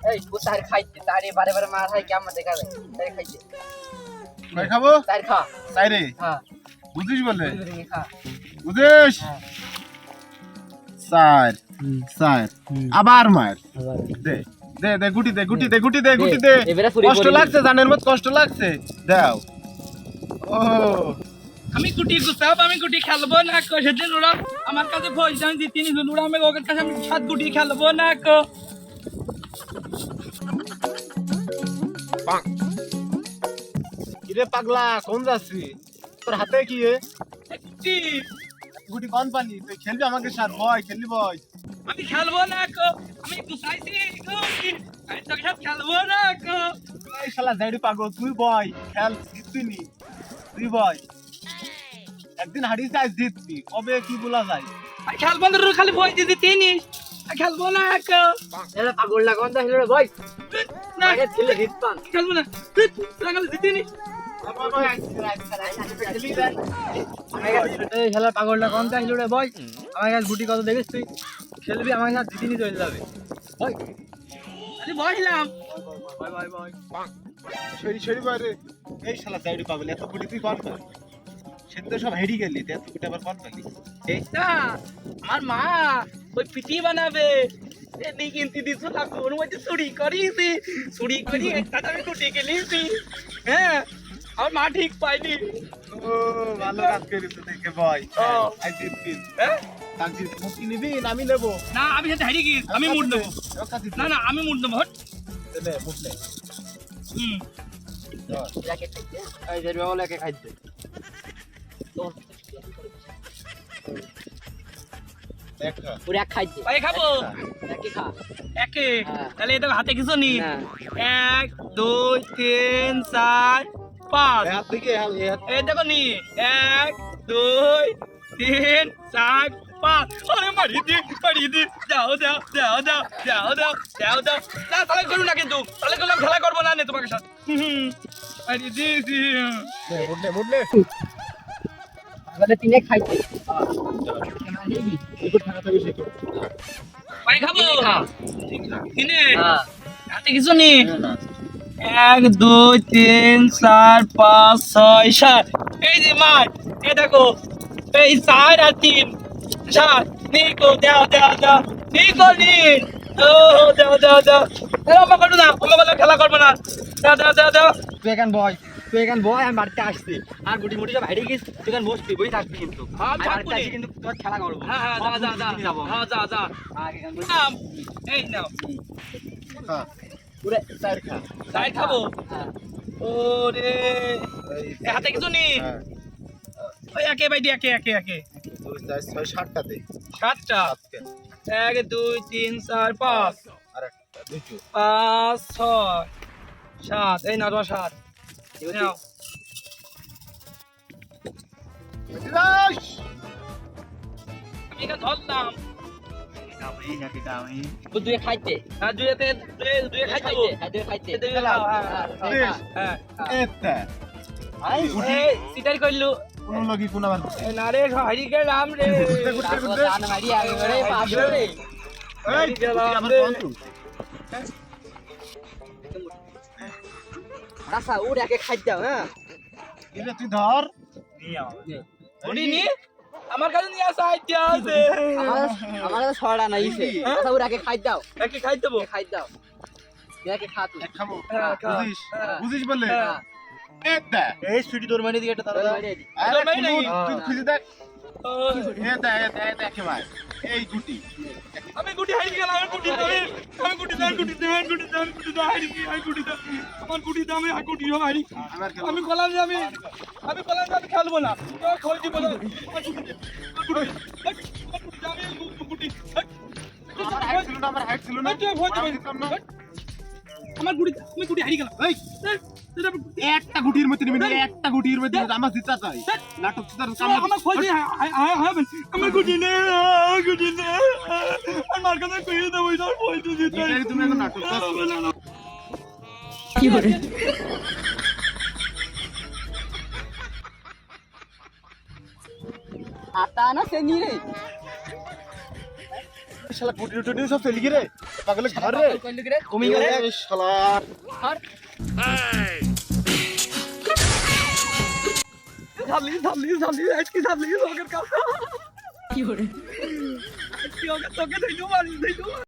এই ও তার খাইতে তারে বারে বারে মার হয় কেমন দেখা যায় তারে খাইতে কই খাবো তার খা তাই রে হ্যাঁ বুঝিস বলে বুঝলি খা বুঝিস হ্যাঁ স্যার স্যার আবার মার আবার দে দে দে গুটি দে গুটি দে গুটি দে গুটি দে এবারে পুরি কষ্ট লাগছে জানের মত কষ্ট লাগছে দাও ও আমি গুটি গুছাব আমি গুটি খেলবো না কো সেদিন ওরা আমার কাছে পয়সা আমি দিতে নিল ওরা আমি ওদের কাছে আমি 7 গুটি খেলবো না কো কিরে পাগলা কোন যাচ্ছি তোর হাতে কি এ একটি গুটি কোন পানি তুই খেলবি আমাকে সার ভয় খেলবি ভয় আমি খেলবো না কো আমি গুছাইছি গুটি আমি তোর সাথে খেলবো না কো এই শালা জাইড়ি পাগল তুই ভয় খেল জিতবি নি তুই ভয় একদিন হারিয়ে যাস জিতবি কবে কি বলা যায় আমি খেলবো না খালি ভয় দিতে তিনিস আমি খেলবো না কো এলা পাগল না কোন তাহলে রে ভাই না আগে ছেলে হিট পান খেলবো না লাগালে দিতে নিস এই শালা পাগলটা কোন তাহলে রে ভাই আমার কাছে গুটি কত দেখিস তুই খেলবি আমার সাথে জিতিনি চলে যাবে ভাই আরে বসলাম ভাই ভাই ভাই সরি সরি ভয় রে এই শালা জাইড়ি পাগল এত গুটি তুই কোন পালি সে তো সব হেরি গেলি তুই এত গুটি আবার কোন পালি এইটা আমার মা ওই পিটি বানাবে এদিকে কিনতে দিছো না কোন মধ্যে চুরি করিছি চুরি করি একটা আমি কুটি গেলিছি হ্যাঁ আমার মা ঠিক পাইনি ও ভালো কাজ করিস দেখে ভয় ও। আই জিতবি হ্যাঁ কাজ জিতবি মুক্তি নিবি না আমি নেবো না আমি সাথে হারিয়ে গিয়েছি আমি মুড নেবো না না আমি মুড নেবো হট নে মুখ নে হুম একে খাইতে এই যে বাবা একে খাইতে দেখা পুরা খাইতে ভাই খাবো একে খা একে হ্যাঁ। তাহলে এটা হাতে কিছু নি না 1 2 3 4 5 হাত থেকে হাল হাত এই দেখো নি 1 2 3 4 5 আরে মারি দি যাও যাও যাও যাও যাও যাও যাও যাও না তাহলে করু না কিন্তু তাহলে করলাম খেলা করবো না নে তোমাকে সাথে মারি দি মুখ নে বলে তিনে খাইতে একটু ঠান্ডা থাকবে সে ভাই খাবো খা কিনে হ্যাঁ হাতে কিছু নি 1 2 3 4 5 6 7 এই যে মার এই দেখো এই 4 আর 3 7 নিকো দাও দাও দাও নিকো নি ও দাও দাও দাও এরকম করো না আমরা বলে খেলা করবো না দাও দাও দাও দাও তুই এখান বয় আমি বাড়িতে আসছি আর গুটি মুটি সব হারিয়ে গেছিস তুই এখান বসবি বই থাকবি কিন্তু হ্যাঁ, আমি বাড়িতে থাকবো আসি কিন্তু তোর খেলা করবো হ্যাঁ হ্যাঁ যা যা যা যাবো হ্যাঁ যা যা আগে এখান বসে নাম এই নাও হ্যাঁ পুরে চার খা তাই খাবো হ্যাঁ ওরে এই হাতে কিছু নি হ্যাঁ ওই একে বাইদি একে একে একে 2 4 6 7টা দে 7টা 1 2 3 4 5 আর একটা দুটো 5 6 7 এই নাও 7 নাও দাস আমি এটা ধরলাম এই নাকি দামি ও তুই খাইতে আর দুইতে দুই খাই দেবো খাইতে খাইতে দুই খাও হ্যাঁ এটা আই সিটার কইলু কোন লগি কোন আবার না রে হারি গেলাম রে দান মারি আগে করে পাবো রে এই আমার বন্ধু আচ্ছা ওর একে খাই দাও হ্যাঁ এটা তুই ধর উড়িনি আমার কাছে নিয়ে আসা আইডিয়া আছে আমার কাছে ছড়া নাই সে আচ্ছা ওর একে খাই দাও একে খাই দেবো খাই দাও একে খা তুই খাবো হ্যাঁ, খা। বুঝিস হ্যাঁ। বুঝিস বলে হ্যাঁ। এটা এই সুটি তোর মারি দিকে এটা তারা আরে তোর ভাই নাকি? তুই খুঁজে দেখ ও, এটা দেখে ভাই এই গুটি আমি গুটি হারি গেলাম আমি গুটি দাও আমি গুটি দাও হারি আমি গুটি দাও আমার গুটি দাও আমি গুটি হারি আমার খেলা আমি বললাম যে আমি বললাম যে আমি খেলবো না তো খোঁজ দিব না আমার হাইট ছিল না আমার গুটি আমি গুটি হারিয়ে গেলাম এই একটা গুটির মধ্যে নিবি একটা গুটির মধ্যে আমার জিতা চাই নাটক চিতার কাম আমার খোঁজ আমার গুটি নে আমার কাছে কইয়ে দেবো তোর পয়সা দিতে এটাই তুমি এখন নাটক করছো কি করে আটা না সে নিয়ে শালা গুটি টুটি সব ফেলি গিরে পাগলে ঘর রে কইলি রে কমি গেলে এ শালা আর ঝালি আজকে ঝালি লোকের কাছে কি করে আজকে ওকে তোকে ধইলো মারি ধইলো